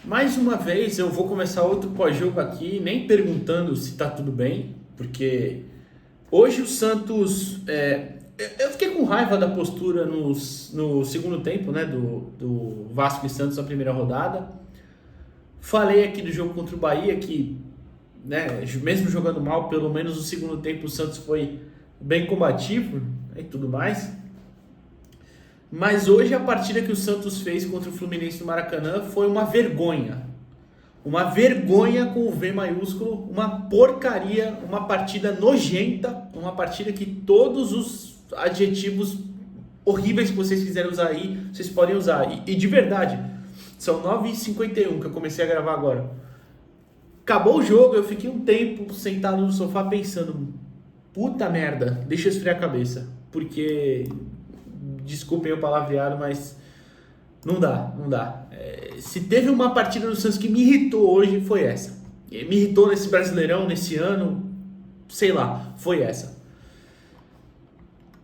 Mais uma vez eu vou começar outro pós-jogo aqui, nem perguntando se tá tudo bem, porque hoje o Santos. Eu fiquei com raiva da postura no segundo tempo, né? Do Vasco e Santos na primeira rodada. Falei aqui do jogo contra o Bahia que, né, mesmo jogando mal, pelo menos no segundo tempo o Santos foi bem combativo, né, e tudo mais. Mas hoje a partida que o Santos fez contra o Fluminense no Maracanã foi uma vergonha. Uma vergonha com o V maiúsculo, uma porcaria, uma partida nojenta, uma partida que todos os adjetivos horríveis que vocês quiserem usar aí, vocês podem usar. E de verdade, são 9h51 que eu comecei a gravar agora. Acabou o jogo, eu fiquei um tempo sentado no sofá pensando, puta merda, deixa eu esfriar a cabeça. Porque, desculpem o palavreado, mas não dá. Se teve uma partida do Santos que me irritou hoje, foi essa. Me irritou nesse Brasileirão, nesse ano, sei lá, foi essa.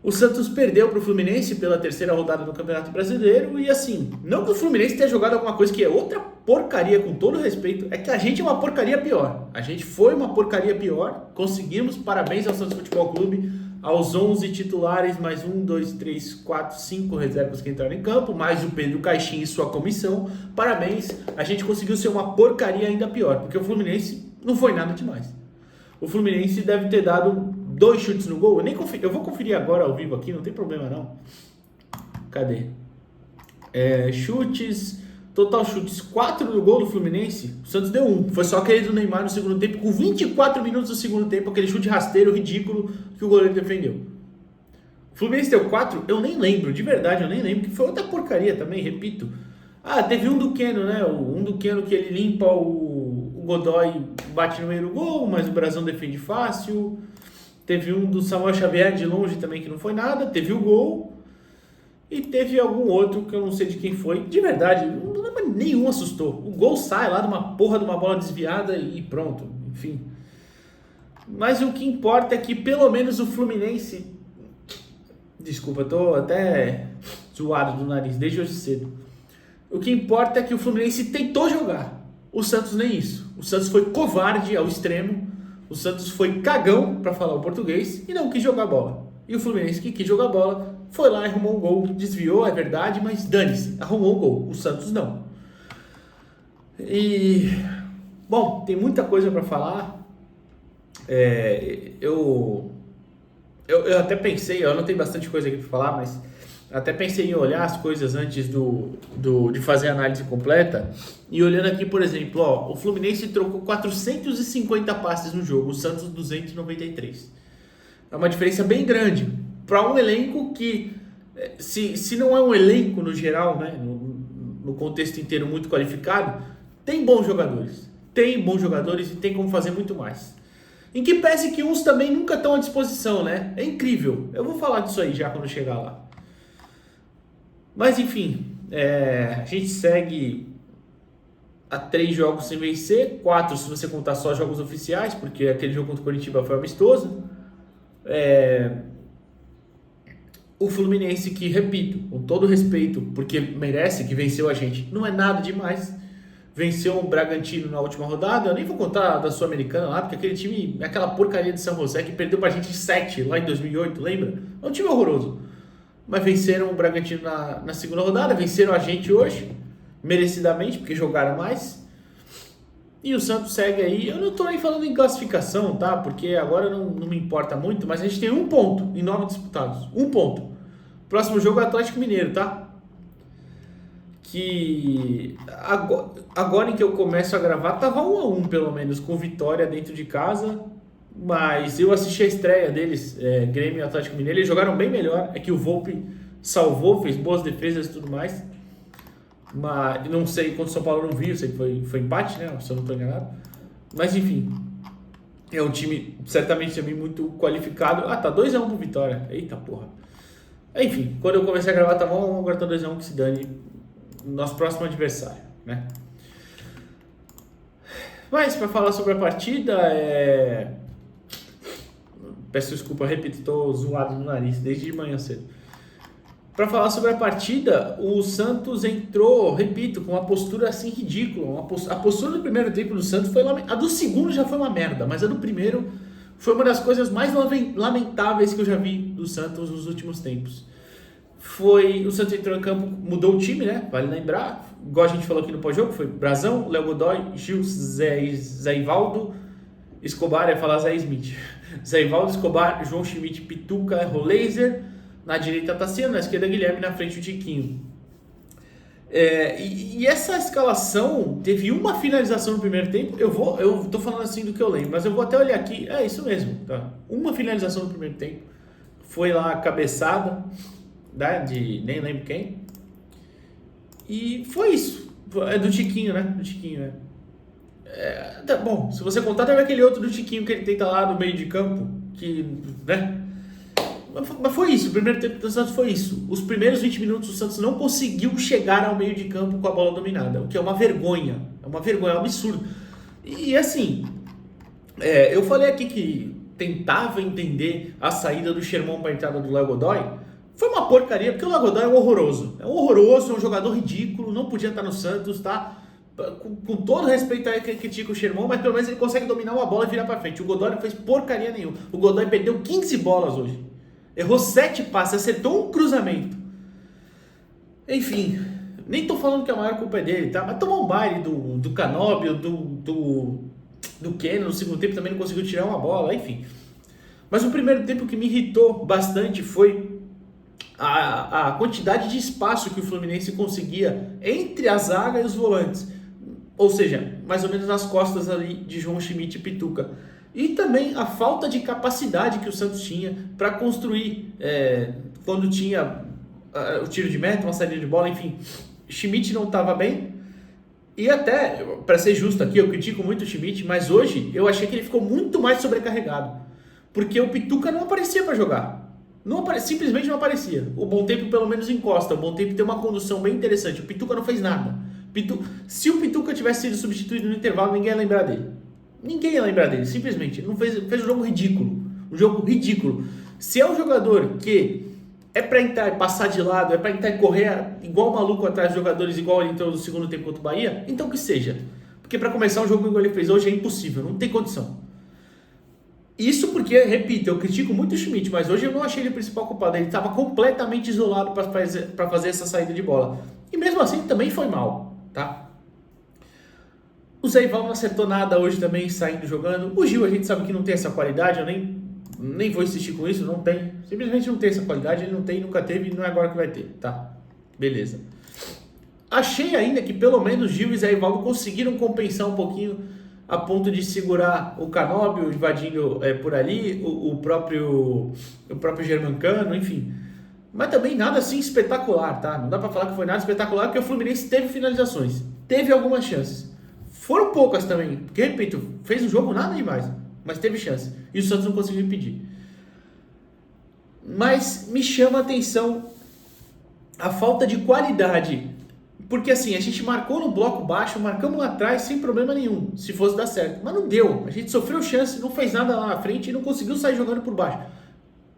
O Santos perdeu para o Fluminense pela terceira rodada do Campeonato Brasileiro e assim, não que o Fluminense tenha jogado alguma coisa que é outra porcaria, com todo respeito, é que a gente é uma porcaria pior. A gente foi uma porcaria pior, conseguimos, parabéns ao Santos Futebol Clube, aos 11 titulares, mais 1, 2, 3, 4, 5 reservas que entraram em campo, mais o Pedro Caixinha e sua comissão, parabéns, a gente conseguiu ser uma porcaria ainda pior, porque o Fluminense não foi nada demais. O Fluminense deve ter dado 2 chutes no gol, eu vou conferir agora ao vivo aqui, não tem problema não. Cadê? Total chutes, 4 no gol do Fluminense, o Santos deu 1. Foi só aquele do Neymar no segundo tempo, com 24 minutos do segundo tempo, aquele chute rasteiro, ridículo, que o goleiro defendeu. O Fluminense deu 4, eu nem lembro, de verdade, eu nem lembro, que foi outra porcaria também, repito. Teve um do Keno, né, um do Keno que ele limpa o Godoy, bate no meio do gol, mas o Brasão defende fácil. Teve um do Samuel Xavier de longe também que não foi nada, teve o gol. E teve algum outro que eu não sei de quem foi. De verdade, nenhum assustou. O gol sai lá de uma porra de uma bola desviada e pronto. Enfim. Mas o que importa é que pelo menos o Fluminense... Desculpa, eu tô até zoado do nariz desde hoje cedo. O que importa é que o Fluminense tentou jogar. O Santos nem isso. O Santos foi covarde ao extremo. O Santos foi cagão, para falar o português, e não quis jogar bola. E o Fluminense, que quis jogar bola, foi lá e arrumou um gol. Desviou, é verdade, mas dane-se, arrumou um gol. O Santos não. E, bom, tem muita coisa para falar. Eu até pensei, eu anotei bastante coisa aqui para falar, mas até pensei em olhar as coisas antes de fazer a análise completa. E olhando aqui, por exemplo, o Fluminense trocou 450 passes no jogo, o Santos 293. É uma diferença bem grande para um elenco que, se não é um elenco no geral, né, no contexto inteiro muito qualificado, tem bons jogadores. Tem bons jogadores e tem como fazer muito mais. Em que pese que uns também nunca estão à disposição, né? É incrível. Eu vou falar disso aí já quando chegar lá. Mas enfim, a gente segue a 3 jogos sem vencer, 4 se você contar só jogos oficiais, porque aquele jogo contra o Coritiba foi amistoso. O Fluminense, que repito, com todo respeito, porque merece, que venceu a gente, não é nada demais. Venceu o Bragantino na última rodada, eu nem vou contar da Sul-Americana lá, porque aquele time, aquela porcaria de São José que perdeu pra gente 7 lá em 2008, lembra? É um time horroroso. Mas venceram o Bragantino na segunda rodada, venceram a gente hoje, merecidamente, porque jogaram mais. E o Santos segue aí, eu não tô nem falando em classificação, tá? Porque agora não me importa muito, mas a gente tem 1 ponto em 9 disputados. 1 ponto. Próximo jogo é Atlético Mineiro, tá? Que agora em que eu começo a gravar, tava 1-1 pelo menos, com vitória dentro de casa. Mas eu assisti a estreia deles, Grêmio e Atlético Mineiro, eles jogaram bem melhor. É que o Volpi salvou, fez boas defesas e tudo mais. Mas não sei, quando o São Paulo não viu, sei que foi empate, né? Se eu não estou enganado. Mas enfim, é um time certamente também muito qualificado. Tá 2-1 pro Vitória. Eita porra. Enfim, quando eu comecei a gravar tá bom, agora tá 2-1, que se dane nosso próximo adversário, né? Mas para falar sobre a partida, peço desculpa, repito, estou zoado no nariz desde de manhã cedo. para falar sobre a partida, o Santos entrou, repito, com uma postura assim ridícula. A postura do primeiro tempo do Santos foi lamentável. A do segundo já foi uma merda, mas a do primeiro foi uma das coisas mais lamentáveis que eu já vi do Santos nos últimos tempos. O Santos entrou em campo, mudou o time, né? Vale lembrar, igual a gente falou aqui no pós-jogo, foi Brazão, Léo Godoy, Gil, Zé Ivaldo, Escobar, ia falar Zé Smith. Zé Ivaldo, Escobar, João Schmidt, Pituca, Roleiser, na direita Tassiano, na esquerda Guilherme, na frente o Tiquinho. E essa escalação teve uma finalização no primeiro tempo. Eu tô falando assim do que eu lembro, mas eu vou até olhar aqui. É isso mesmo, tá? Uma finalização no primeiro tempo. Foi lá a cabeçada, né, de nem lembro quem. E foi isso. É do Tiquinho, né? Do Tiquinho, né? Tá bom, se você contar, teve aquele outro do Tiquinho que ele tenta lá no meio de campo, que, né? Mas foi isso, o primeiro tempo do Santos foi isso. Os primeiros 20 minutos o Santos não conseguiu chegar ao meio de campo com a bola dominada, o que é uma vergonha, é um absurdo. E assim, eu falei aqui que tentava entender a saída do Sherman para a entrada do Léo Godoy. Foi uma porcaria, porque o Léo Godoy é horroroso, é um jogador ridículo, não podia estar no Santos, tá? Com todo respeito a quem critica o Sherman, mas pelo menos ele consegue dominar uma bola e virar para frente. O Godoy não fez porcaria nenhuma. O Godoy perdeu 15 bolas hoje. Errou 7 passes, acertou um cruzamento. Enfim, nem tô falando que a maior culpa é dele, tá? Mas tomou um baile do Canóbio, do Keno no segundo tempo, também não conseguiu tirar uma bola, enfim. Mas o primeiro tempo que me irritou bastante foi a quantidade de espaço que o Fluminense conseguia entre a zaga e os volantes. Ou seja, mais ou menos nas costas ali de João Schmidt e Pituca. E também a falta de capacidade que o Santos tinha para construir quando tinha o tiro de meta, uma saída de bola, enfim. Schmidt não estava bem. E até, para ser justo aqui, eu critico muito o Schmidt, mas hoje eu achei que ele ficou muito mais sobrecarregado. Porque o Pituca não aparecia para jogar. Simplesmente não aparecia. O Bom Tempo pelo menos encosta. O Bom Tempo tem uma condução bem interessante. O Pituca não fez nada. Se o Pituca tivesse sido substituído no intervalo, ninguém ia lembrar dele. Ninguém ia lembrar dele, simplesmente. Ele não fez um jogo ridículo. Um jogo ridículo. Se é um jogador que é pra entrar e passar de lado, é pra entrar e correr igual maluco atrás de jogadores, igual ele entrou no segundo tempo contra o Bahia, então que seja. Porque pra começar um jogo igual ele fez hoje é impossível, não tem condição. Isso porque, repito, eu critico muito o Schmidt, mas hoje eu não achei ele o principal culpado. Ele estava completamente isolado para fazer essa saída de bola. E mesmo assim também foi mal, tá? O Zé Ivaldo não acertou nada hoje também, saindo jogando. O Gil a gente sabe que não tem essa qualidade, eu nem vou insistir com isso, não tem. Simplesmente não tem essa qualidade, ele não tem, nunca teve e não é agora que vai ter, tá? Beleza. Achei ainda que pelo menos Gil e Zé Ivaldo conseguiram compensar um pouquinho a ponto de segurar o Canóbio invadindo por ali, o próprio Germancano, enfim. Mas também nada assim espetacular, tá? Não dá pra falar que foi nada espetacular, porque o Fluminense teve finalizações, teve algumas chances. Foram poucas também, porque, repito, fez um jogo nada demais, mas teve chance. E o Santos não conseguiu impedir. Mas me chama a atenção a falta de qualidade. Porque assim, a gente marcou no bloco baixo, marcamos lá atrás sem problema nenhum, se fosse dar certo. Mas não deu. A gente sofreu chance, não fez nada lá na frente e não conseguiu sair jogando por baixo.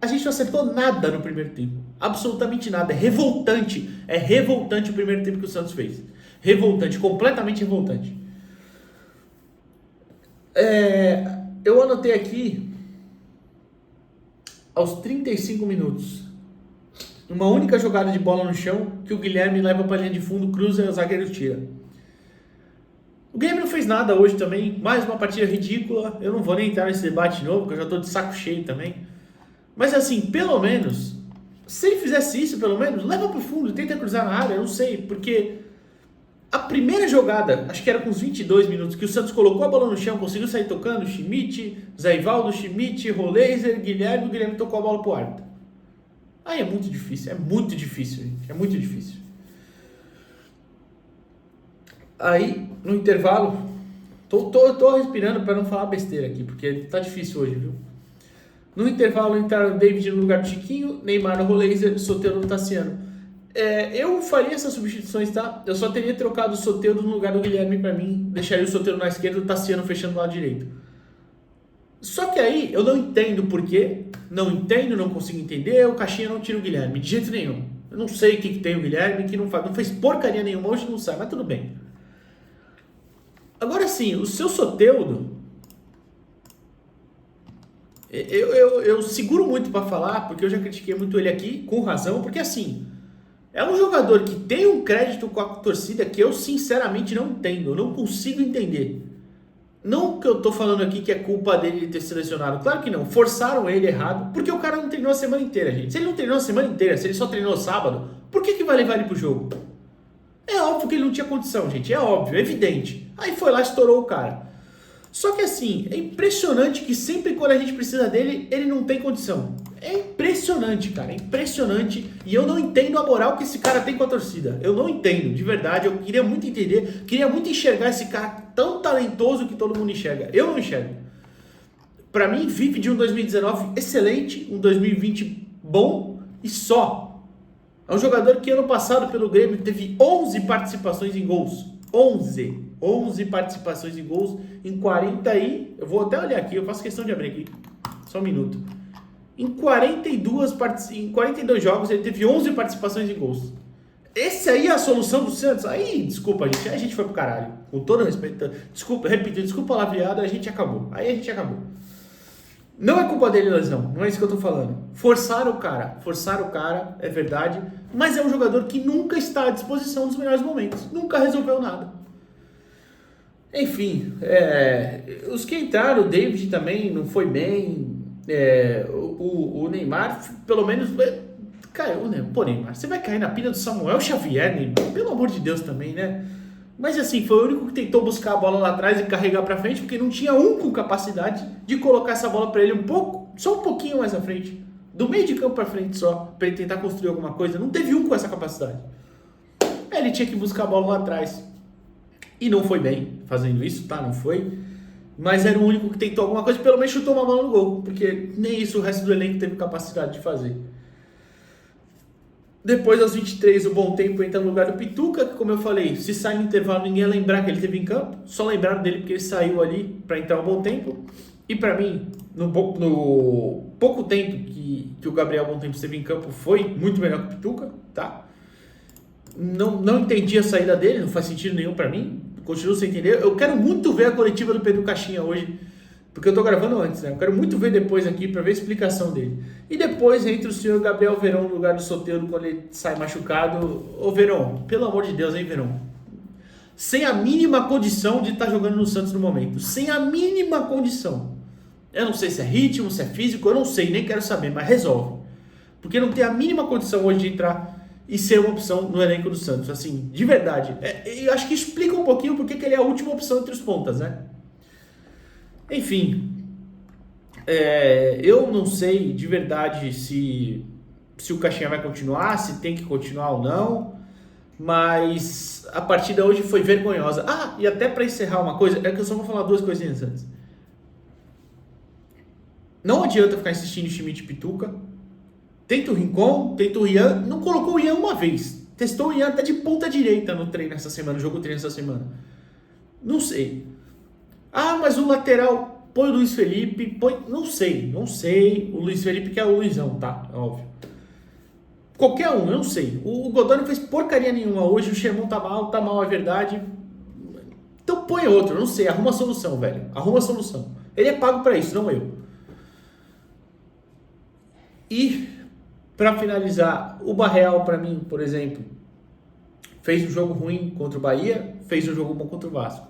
A gente não acertou nada no primeiro tempo. Absolutamente nada. É revoltante. É revoltante o primeiro tempo que o Santos fez. Revoltante, completamente revoltante. Eu anotei aqui aos 35 minutos uma única jogada de bola no chão que o Guilherme leva para a linha de fundo, cruza e o zagueiro tira. O Guilherme não fez nada hoje também, mais uma partida ridícula. Eu não vou nem entrar nesse debate de novo, porque eu já estou de saco cheio também. Mas assim, pelo menos, se ele fizesse isso, pelo menos, leva para o fundo, tenta cruzar na área, eu não sei, porque a primeira jogada, acho que era com uns 22 minutos, que o Santos colocou a bola no chão, conseguiu sair tocando, Schmidt, Zé Ivaldo, Schmidt, Roleiser, Guilherme, o Guilherme tocou a bola pro árbitro. Aí é muito difícil, gente, é muito difícil. Aí, no intervalo, tô respirando para não falar besteira aqui, porque tá difícil hoje, viu? No intervalo entraram David no lugar do Chiquinho, Neymar no Roleiser, Soteldo no Tassiano. Eu faria essas substituições, tá? Eu só teria trocado o Soteldo no lugar do Guilherme para mim, deixaria o Soteldo na esquerda e o Tassiano fechando do lado direito. Só que aí eu não entendo por quê, não consigo entender, o Caixinha não tira o Guilherme, de jeito nenhum. Eu não sei o que tem o Guilherme, que não fez porcaria nenhuma, hoje não sai, mas tudo bem. Agora sim, o seu Soteldo, eu seguro muito para falar, porque eu já critiquei muito ele aqui, com razão, porque assim, é um jogador que tem um crédito com a torcida que eu sinceramente não entendo, eu não consigo entender. Não que eu tô falando aqui que é culpa dele ter selecionado, claro que não, forçaram ele errado, porque o cara não treinou a semana inteira, gente. Se ele não treinou a semana inteira, se ele só treinou sábado, por que vai levar ele pro jogo? É óbvio que ele não tinha condição, gente, é óbvio, é evidente. Aí foi lá e estourou o cara. Só que assim, é impressionante que sempre quando a gente precisa dele, ele não tem condição. É impressionante, cara, é impressionante. E eu não entendo a moral que esse cara tem com a torcida. Eu não entendo, de verdade. Eu queria muito entender, queria muito enxergar esse cara tão talentoso que todo mundo enxerga. Eu não enxergo. Pra mim, vive de um 2019 excelente, um 2020 bom e só. É um jogador que ano passado pelo Grêmio teve 11 participações em gols. 11 participações em gols em 40 e... Eu vou até olhar aqui, eu faço questão de abrir aqui. Só um minuto. Em 42 jogos ele teve 11 participações em gols. Esse aí é a solução do Santos? Aí, desculpa, gente. Aí a gente foi pro caralho. Com todo respeito. Desculpa, repetindo, desculpa a palavreada, a gente acabou. Aí a gente acabou. Não é culpa dele, lesão. Não é isso que eu tô falando. Forçaram o cara, é verdade. Mas é um jogador que nunca está à disposição nos melhores momentos. Nunca resolveu nada. Enfim, os que entraram, o David também não foi bem. O Neymar, pelo menos, caiu, né? Pô, Neymar, você vai cair na pilha do Samuel Xavier, Neymar? Pelo amor de Deus também, né? Mas assim, foi o único que tentou buscar a bola lá atrás e carregar pra frente, porque não tinha um com capacidade de colocar essa bola pra ele só um pouquinho mais à frente. Do meio de campo pra frente só, pra ele tentar construir alguma coisa. Não teve um com essa capacidade. Ele tinha que buscar a bola lá atrás. E não foi bem fazendo isso, tá? Não foi. Mas era o único que tentou alguma coisa, pelo menos chutou uma bola no gol. Porque nem isso o resto do elenco teve capacidade de fazer. Depois, aos 23, o Bom Tempo entra no lugar do Pituca, que, como eu falei, se sai no intervalo, ninguém ia lembrar que ele teve em campo. Só lembraram dele porque ele saiu ali para entrar o Bom Tempo. E para mim, no pouco tempo que o Gabriel Bom Tempo esteve em campo, foi muito melhor que o Pituca, tá? Não entendi a saída dele, não faz sentido nenhum para mim. Continuo sem entender. Eu quero muito ver a coletiva do Pedro Caixinha hoje, porque eu tô gravando antes, né? Eu quero muito ver depois aqui para ver a explicação dele. E depois entra o senhor Gabriel Veron no lugar do Soteldo quando ele sai machucado. Ô Veron, pelo amor de Deus, hein, Veron? Sem a mínima condição de estar jogando no Santos no momento. Sem a mínima condição. Eu não sei se é ritmo, se é físico, eu não sei, nem quero saber, mas resolve. Porque não tem a mínima condição hoje de entrar e ser uma opção no elenco do Santos. Assim, de verdade. Eu acho que explica um pouquinho porque que ele é a última opção entre os pontas, né? Enfim, eu não sei de verdade se o Caixinha vai continuar, se tem que continuar ou não, mas a partida hoje foi vergonhosa. Ah, e até para encerrar uma coisa, é que eu só vou falar duas coisinhas antes. Não adianta ficar insistindo em Schmidt e Pituca. Tenta o Rincon, tenta o Ian, não colocou o Ian uma vez. Testou o Ian até de ponta direita no treino essa semana, no jogo treino essa semana. Não sei. Ah, mas o lateral, põe o Luiz Felipe, não sei. O Luiz Felipe que é o Luizão, tá? É óbvio. Qualquer um, eu não sei. O Godoy não fez porcaria nenhuma hoje, o Xermão tá mal, é verdade. Então põe outro, eu não sei, arruma a solução, velho. Arruma a solução. Ele é pago pra isso, não eu. E, pra finalizar, o Barreal, pra mim, por exemplo, fez um jogo ruim contra o Bahia, fez um jogo bom contra o Vasco.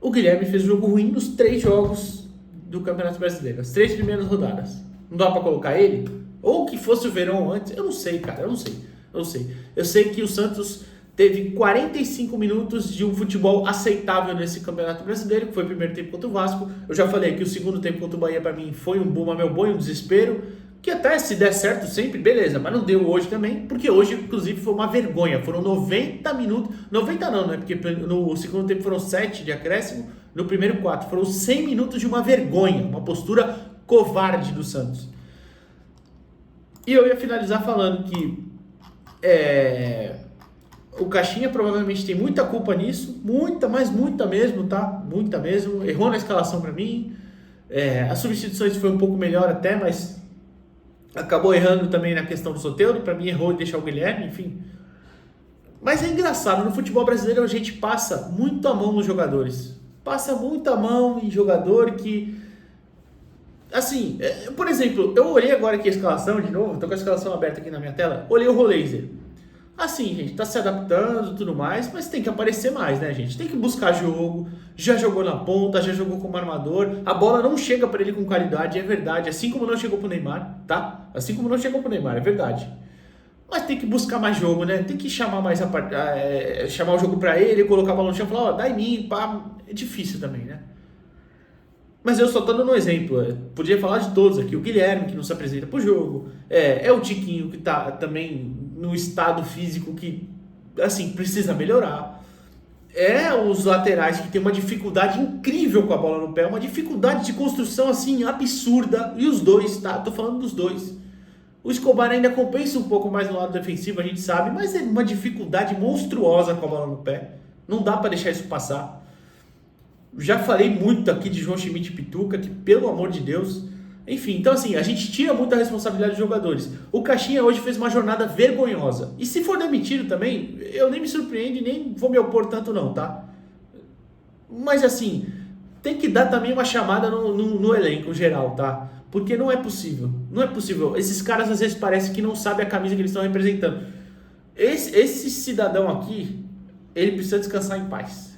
O Guilherme fez um jogo ruim nos 3 jogos do Campeonato Brasileiro, as 3 primeiras rodadas. Não dá pra colocar ele? Ou que fosse o Verón antes? Eu não sei, cara, eu não sei. Eu sei que o Santos teve 45 minutos de um futebol aceitável nesse Campeonato Brasileiro, que foi o primeiro tempo contra o Vasco. Eu já falei que o segundo tempo contra o Bahia, pra mim, foi um boom a meu boi, um desespero. Que até se der certo sempre, beleza, mas não deu hoje também, porque hoje, inclusive, foi uma vergonha. Foram 90 minutos, 90 não, né? Porque no segundo tempo foram 7 de acréscimo, no primeiro 4. Foram 100 minutos de uma vergonha, uma postura covarde do Santos. E eu ia finalizar falando que o Caixinha provavelmente tem muita culpa nisso, muita, mas muita mesmo, tá? Muita mesmo. Errou na escalação pra mim. As substituições foi um pouco melhor até, mas Acabou errando também na questão do Soteldo, para mim errou em deixar o Guilherme, enfim. Mas é engraçado, no futebol brasileiro a gente passa muito a mão nos jogadores. Passa muito a mão em jogador que... Assim, por exemplo, eu olhei agora aqui a escalação de novo, tô com a escalação aberta aqui na minha tela, olhei o Roleiser. Assim, gente, tá se adaptando e tudo mais, mas tem que aparecer mais, né, gente? Tem que buscar jogo, já jogou na ponta, já jogou como armador, a bola não chega para ele com qualidade, é verdade, assim como não chegou pro Neymar, tá? Assim como não chegou pro Neymar, é verdade. Mas tem que buscar mais jogo, né? Tem que chamar mais chamar o jogo para ele, colocar a bola no chão e falar, ó, dá em mim, pá. É difícil também, né? Mas eu só tô dando um exemplo. Podia falar de todos aqui. O Guilherme, que não se apresenta pro jogo. É o Tiquinho, que tá também no estado físico que, assim, precisa melhorar. É os laterais que tem uma dificuldade incrível com a bola no pé. Uma dificuldade de construção, assim, absurda. E os dois, tá? Tô falando dos dois. O Escobar ainda compensa um pouco mais no lado defensivo, a gente sabe. Mas é uma dificuldade monstruosa com a bola no pé. Não dá pra deixar isso passar. Já falei muito aqui de João Schmidt e Pituca, que pelo amor de Deus. Enfim, então assim, a gente tira muita responsabilidade dos jogadores. O Caixinha hoje fez uma jornada vergonhosa. E se for demitido também, eu nem me surpreendo e nem vou me opor tanto não, tá? Mas assim, tem que dar também uma chamada no elenco geral, tá? Porque não é possível. Não é possível. Esses caras às vezes parece que não sabem a camisa que eles estão representando. Esse cidadão aqui, ele precisa descansar em paz.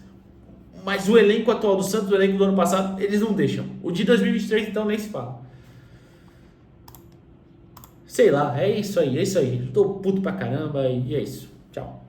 Mas o elenco atual do Santos, o elenco do ano passado, eles não deixam. O de 2023, então, nem se fala. Sei lá, é isso aí. Tô puto pra caramba e é isso. Tchau.